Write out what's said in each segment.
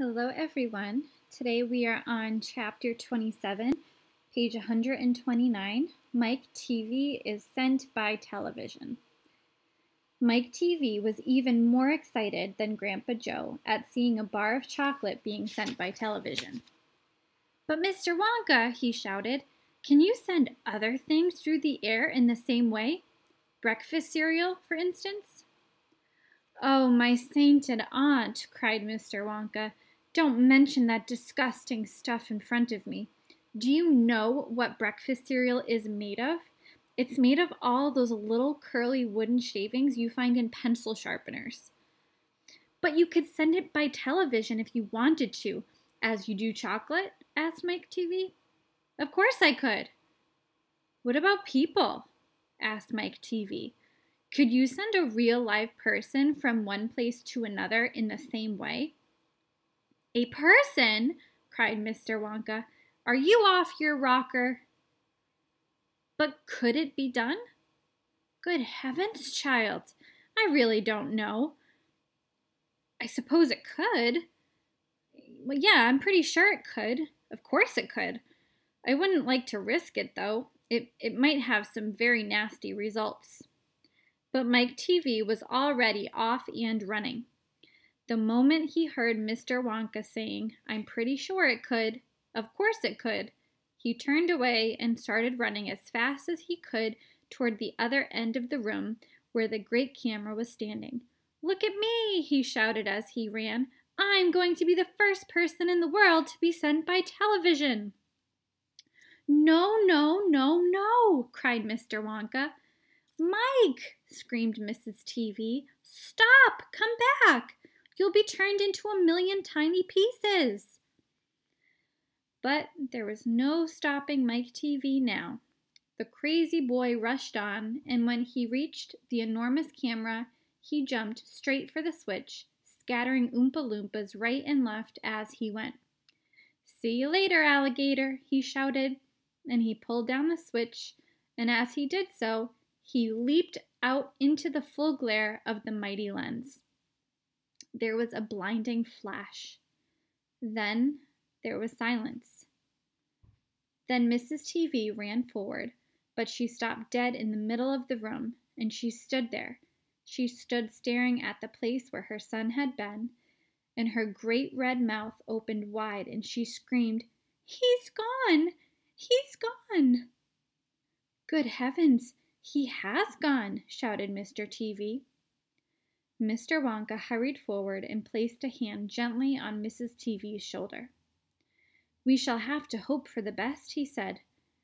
Hello everyone. Today we are on chapter 27, page 129. Mike TV is sent by television. Mike TV was even more excited than Grandpa Joe at seeing a bar of chocolate being sent by television. "But Mr. Wonka," he shouted, "can you send other things through the air in the same way? Breakfast cereal, for instance?" "Oh, my sainted aunt," cried Mr. Wonka, "don't mention that disgusting stuff in front of me. Do you know what breakfast cereal is made of? It's made of all those little curly wooden shavings you find in pencil sharpeners." "But you could send it by television if you wanted to, as you do chocolate?" asked Mike TV. "Of course I could." "What about people?" asked Mike TV. "Could you send a real live person from one place to another in the same way?" "A person?" cried Mr. Wonka. "Are you off your rocker?" "But could it be done?" "Good heavens, child, I really don't know. I suppose it could. Well, yeah, I'm pretty sure it could. Of course it could. I wouldn't like to risk it, though. It might have some very nasty results." But Mike TV was already off and running. The moment he heard Mr. Wonka saying, "I'm pretty sure it could, of course it could," he turned away and started running as fast as he could toward the other end of the room where the great camera was standing. "Look at me!" he shouted as he ran. "I'm going to be the first person in the world to be sent by television." "No, no, no, no!" cried Mr. Wonka. "Mike!" screamed Mrs. TV. "Stop! Come back! You'll be turned into a million tiny pieces." But there was no stopping Mike TV now. The crazy boy rushed on, and when he reached the enormous camera, he jumped straight for the switch, scattering Oompa Loompas right and left as he went. "See you later, alligator," he shouted, and he pulled down the switch, and as he did so, he leaped out into the full glare of the mighty lens. There was a blinding flash. Then there was silence. Then Mrs. TV ran forward, but she stopped dead in the middle of the room, and she stood there. She stood staring at the place where her son had been, and her great red mouth opened wide, and she screamed, "He's gone! He's gone!" "Good heavens, he has gone!" shouted Mr. TV. Mr. Wonka hurried forward and placed a hand gently on Mrs. TV's shoulder. "We shall have to hope for the best," he said.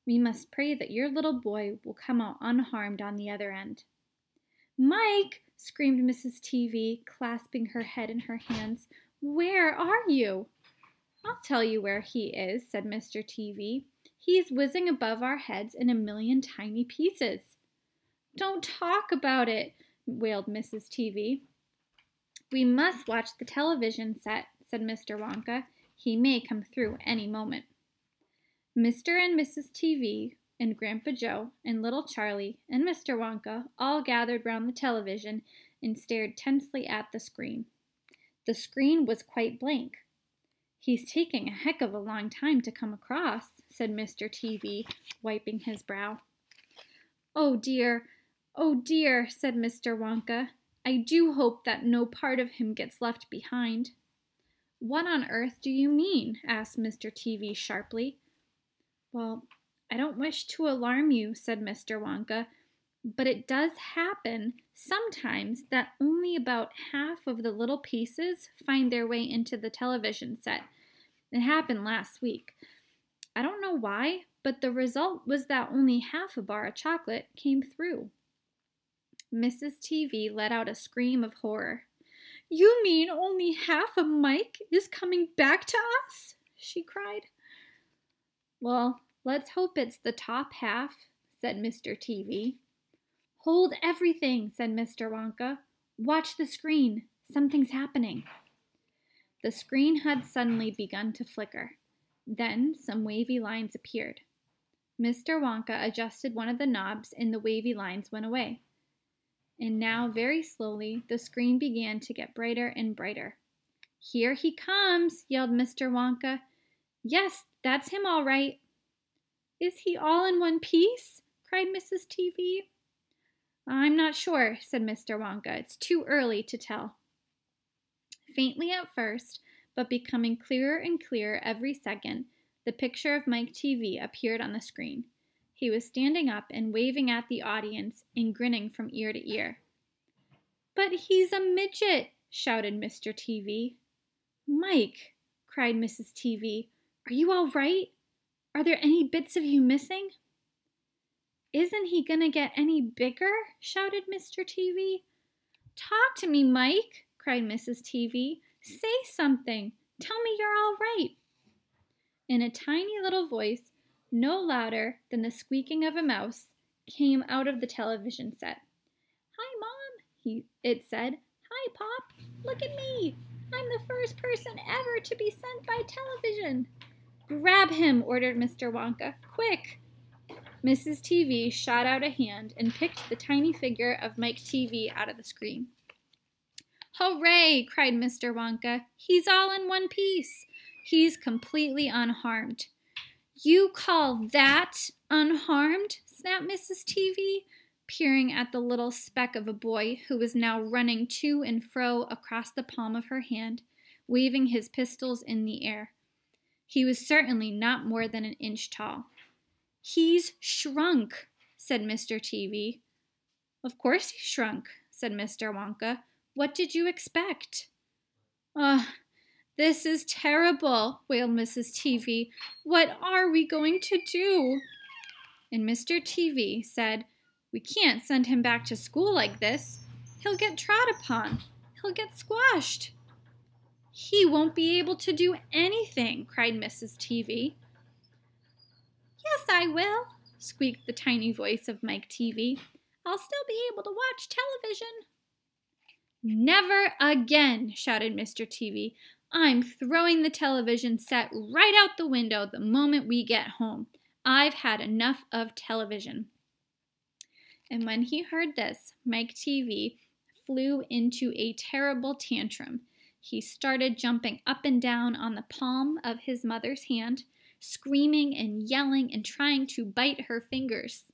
"We must pray that your little boy will come out unharmed on the other end." "Mike!" screamed Mrs. TV, clasping her head in her hands. "Where are you?" "I'll tell you where he is," said Mr. TV. "He's whizzing above our heads in a million tiny pieces." "Don't talk about it," wailed Mrs. TV. "We must watch the television set," said Mr. Wonka. "He may come through any moment." Mr. and Mrs. TV and Grandpa Joe and little Charlie and Mr. Wonka all gathered round the television and stared tensely at the screen. The screen was quite blank. "He's taking a heck of a long time to come across," said Mr. TV, wiping his brow. "Oh dear, said Mr. Wonka. "I do hope that no part of him gets left behind." "What on earth do you mean?" asked Mr. TV sharply. "Well, I don't wish to alarm you," said Mr. Wonka, "but it does happen sometimes that only about half of the little pieces find their way into the television set. It happened last week. I don't know why, but the result was that only half a bar of chocolate came through." Mrs. TV let out a scream of horror. "You mean only half of Mike is coming back to us?" she cried. "Well, let's hope it's the top half," said Mr. TV. "Hold everything," said Mr. Wonka. "Watch the screen. Something's happening." The screen had suddenly begun to flicker. Then some wavy lines appeared. Mr. Wonka adjusted one of the knobs and the wavy lines went away. And now, very slowly, the screen began to get brighter and brighter. "Here he comes," yelled Mr. Wonka. "Yes, that's him all right." "Is he all in one piece?" cried Mrs. TV. "I'm not sure," said Mr. Wonka. "It's too early to tell." Faintly at first, but becoming clearer and clearer every second, the picture of Mike TV appeared on the screen. He was standing up and waving at the audience and grinning from ear to ear. "But he's a midget!" shouted Mr. TV. "Mike," cried Mrs. TV, "are you all right? Are there any bits of you missing?" "Isn't he gonna get any bigger?" shouted Mr. TV. "Talk to me, Mike," cried Mrs. TV. "Say something. Tell me you're all right." In a tiny little voice, no louder than the squeaking of a mouse, came out of the television set. "Hi, Mom," it said. "Hi, Pop. Look at me. I'm the first person ever to be sent by television." "Grab him," ordered Mr. Wonka. "Quick!" Mrs. TV shot out a hand and picked the tiny figure of Mike TV out of the screen. "Hooray!" cried Mr. Wonka. "He's all in one piece. He's completely unharmed." "You call that unharmed?" snapped Mrs. TV, peering at the little speck of a boy who was now running to and fro across the palm of her hand, waving his pistols in the air. He was certainly not more than an inch tall. "He's shrunk," said Mr. TV. "Of course he's shrunk," said Mr. Wonka. "What did you expect?" "Ugh, this is terrible," wailed Mrs. TV. "What are we going to do?" And Mr. TV said, "We can't send him back to school like this. He'll get trod upon. He'll get squashed." "He won't be able to do anything," cried Mrs. TV. "Yes, I will," squeaked the tiny voice of Mike TV. "I'll still be able to watch television." "Never again," shouted Mr. TV. "I'm throwing the television set right out the window the moment we get home. I've had enough of television." And when he heard this, Mike TV flew into a terrible tantrum. He started jumping up and down on the palm of his mother's hand, screaming and yelling and trying to bite her fingers.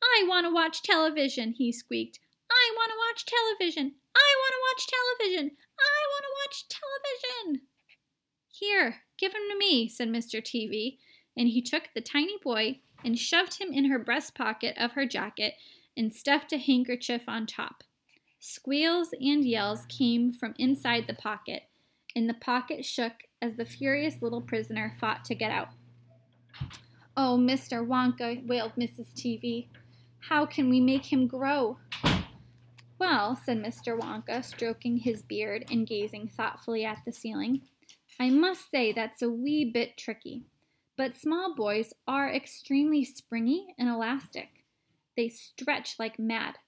"I want to watch television," he squeaked. "I want to watch television. I want to watch television. I want to watch television." "Here, give him to me," said Mr. TV, and he took the tiny boy and shoved him in her breast pocket of her jacket and stuffed a handkerchief on top. Squeals and yells came from inside the pocket, and the pocket shook as the furious little prisoner fought to get out. "Oh, Mr. Wonka," wailed Mrs. TV, "how can we make him grow?" "Well," said Mr. Wonka, stroking his beard and gazing thoughtfully at the ceiling, "I must say that's a wee bit tricky. But small boys are extremely springy and elastic. They stretch like mad.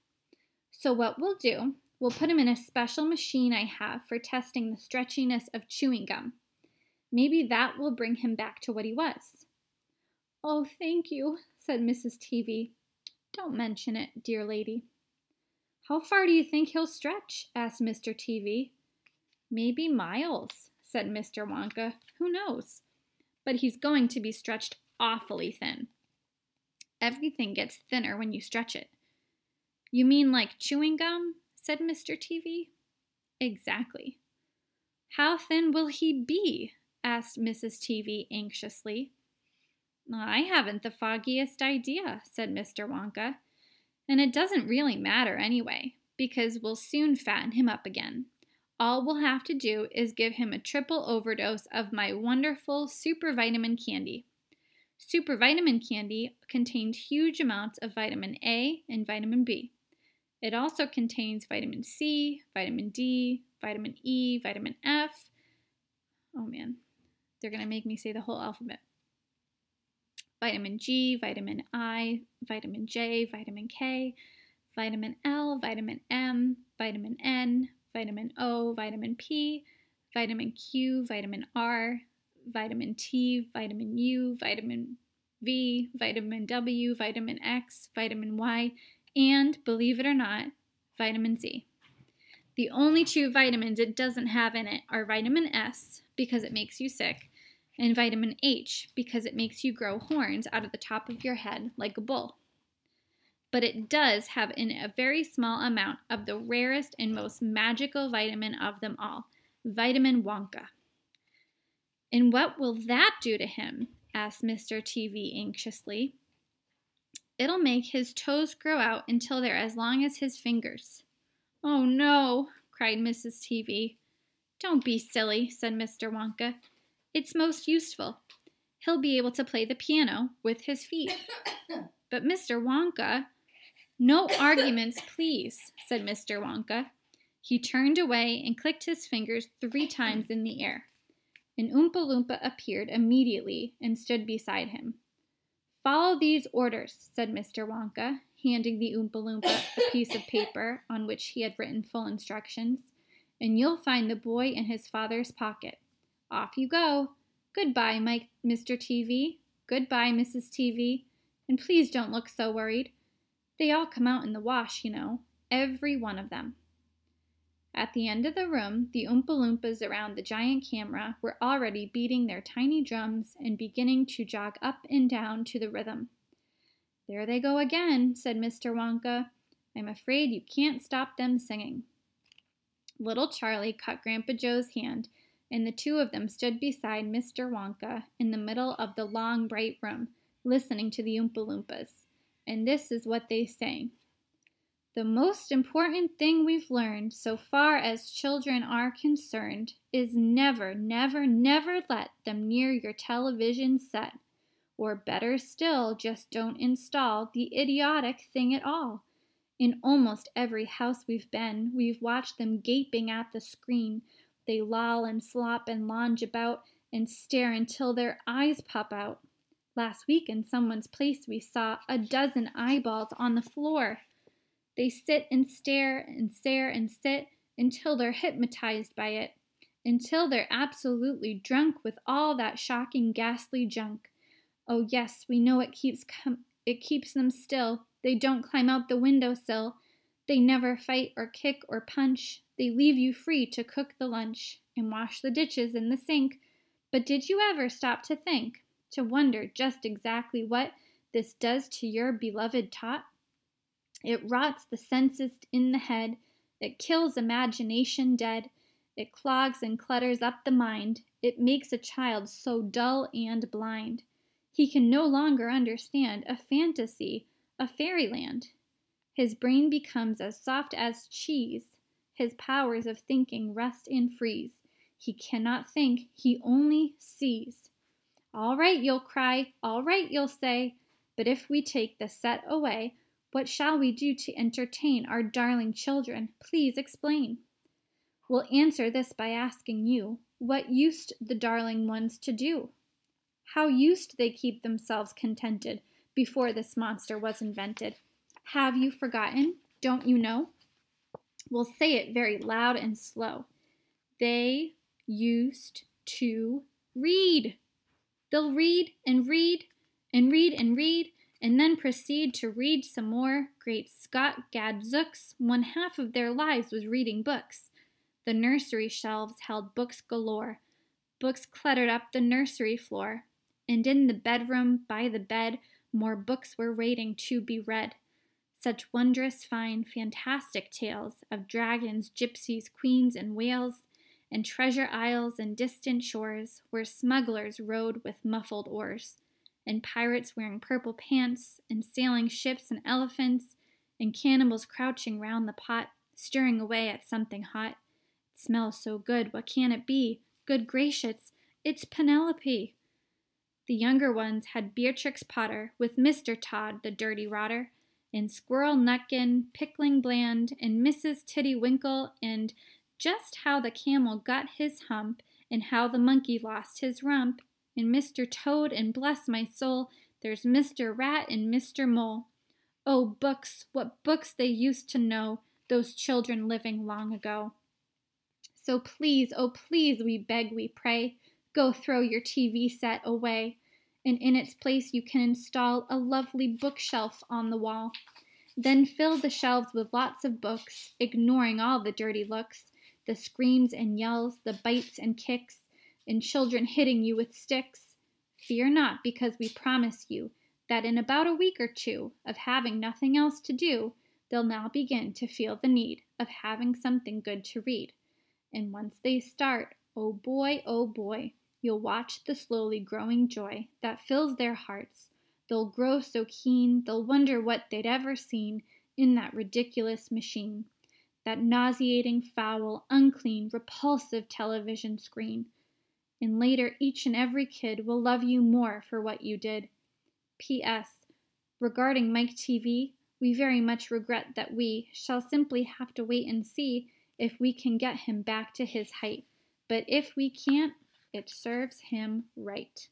So what we'll do, we'll put him in a special machine I have for testing the stretchiness of chewing gum. Maybe that will bring him back to what he was." "Oh, thank you," said Mrs. TV. "Don't mention it, dear lady." "How far do you think he'll stretch?" asked Mr. TV. "Maybe miles," said Mr. Wonka. "Who knows? But he's going to be stretched awfully thin. Everything gets thinner when you stretch it." "You mean like chewing gum?" said Mr. TV. "Exactly." "How thin will he be?" asked Mrs. TV anxiously. "I haven't the foggiest idea," said Mr. Wonka. "And it doesn't really matter anyway, because we'll soon fatten him up again. All we'll have to do is give him a triple overdose of my wonderful super vitamin candy. Super vitamin candy contains huge amounts of vitamin A and vitamin B. It also contains vitamin C, vitamin D, vitamin E, vitamin F. Oh man, they're going to make me say the whole alphabet. Vitamin G, vitamin I, vitamin J, vitamin K, vitamin L, vitamin M, vitamin N, vitamin O, vitamin P, vitamin Q, vitamin R, vitamin T, vitamin U, vitamin V, vitamin W, vitamin X, vitamin Y, and, believe it or not, vitamin Z. The only two vitamins it doesn't have in it are vitamin S, because it makes you sick, and vitamin H, because it makes you grow horns out of the top of your head like a bull. But it does have in it a very small amount of the rarest and most magical vitamin of them all, vitamin Wonka. And what will that do to him? Asked Mr. TV anxiously. It'll make his toes grow out until they're as long as his fingers. Oh no, cried Mrs. TV. Don't be silly, said Mr. Wonka. It's most useful. He'll be able to play the piano with his feet. But Mr. Wonka... No arguments, please, said Mr. Wonka. He turned away and clicked his fingers 3 times in the air. An Oompa Loompa appeared immediately and stood beside him. Follow these orders, said Mr. Wonka, handing the Oompa Loompa a piece of paper on which he had written full instructions, and you'll find the boy in his father's pocket. Off you go. Goodbye, Mr. TV. Goodbye, Mrs. TV. And please don't look so worried. They all come out in the wash, you know, every one of them. At the end of the room, the Oompa Loompas around the giant camera were already beating their tiny drums and beginning to jog up and down to the rhythm. There they go again, said Mr. Wonka. I'm afraid you can't stop them singing. Little Charlie caught Grandpa Joe's hand, and the two of them stood beside Mr. Wonka in the middle of the long, bright room, listening to the Oompa Loompas. And this is what they sang. The most important thing we've learned so far as children are concerned is never, never, never let them near your television set. Or better still, just don't install the idiotic thing at all. In almost every house we've been, we've watched them gaping at the screen. They loll and slop and lounge about and stare until their eyes pop out. Last week in someone's place we saw 12 eyeballs on the floor. They sit and stare and stare and sit until they're hypnotized by it, until they're absolutely drunk with all that shocking, ghastly junk. Oh yes, we know it keeps them still. They don't climb out the windowsill. They never fight or kick or punch. They leave you free to cook the lunch and wash the dishes in the sink. But did you ever stop to think? To wonder just exactly what this does to your beloved tot? It rots the senses in the head, it kills imagination dead, it clogs and clutters up the mind, it makes a child so dull and blind. He can no longer understand a fantasy, a fairyland. His brain becomes as soft as cheese, his powers of thinking rust and freeze. He cannot think, he only sees. All right, you'll cry, all right, you'll say, but if we take the set away, what shall we do to entertain our darling children? Please explain. We'll answer this by asking you, what used the darling ones to do? How used they keep themselves contented before this monster was invented? Have you forgotten? Don't you know? We'll say it very loud and slow. They used to read. They'll read and read and read and read, and then proceed to read some more. Great Scott gadzooks, 1/2 of their lives was reading books. The nursery shelves held books galore. Books cluttered up the nursery floor. And in the bedroom, by the bed, more books were waiting to be read. Such wondrous, fine, fantastic tales of dragons, gypsies, queens, and whales, and treasure isles and distant shores, where smugglers rowed with muffled oars, and pirates wearing purple pants, and sailing ships and elephants, and cannibals crouching round the pot, stirring away at something hot. It smells so good, what can it be? Good gracious, it's Penelope! The younger ones had Beatrix Potter, with Mr. Todd, the dirty rotter, and Squirrel Nutkin, Pickling Bland, and Mrs. Tittywinkle, and just how the camel got his hump, and how the monkey lost his rump, and Mr. Toad, and bless my soul, there's Mr. Rat and Mr. Mole. Oh, books, what books they used to know, those children living long ago. So please, oh please, we beg, we pray, go throw your TV set away, and in its place you can install a lovely bookshelf on the wall. Then fill the shelves with lots of books, ignoring all the dirty looks, the screams and yells, the bites and kicks, and children hitting you with sticks. Fear not, because we promise you that in about a week or two of having nothing else to do, they'll now begin to feel the need of having something good to read. And once they start, oh boy, you'll watch the slowly growing joy that fills their hearts. They'll grow so keen, they'll wonder what they'd ever seen in that ridiculous machine, that nauseating, foul, unclean, repulsive television screen. And later, each and every kid will love you more for what you did. P.S. Regarding Mike TV, we very much regret that we shall simply have to wait and see if we can get him back to his height. But if we can't, it serves him right.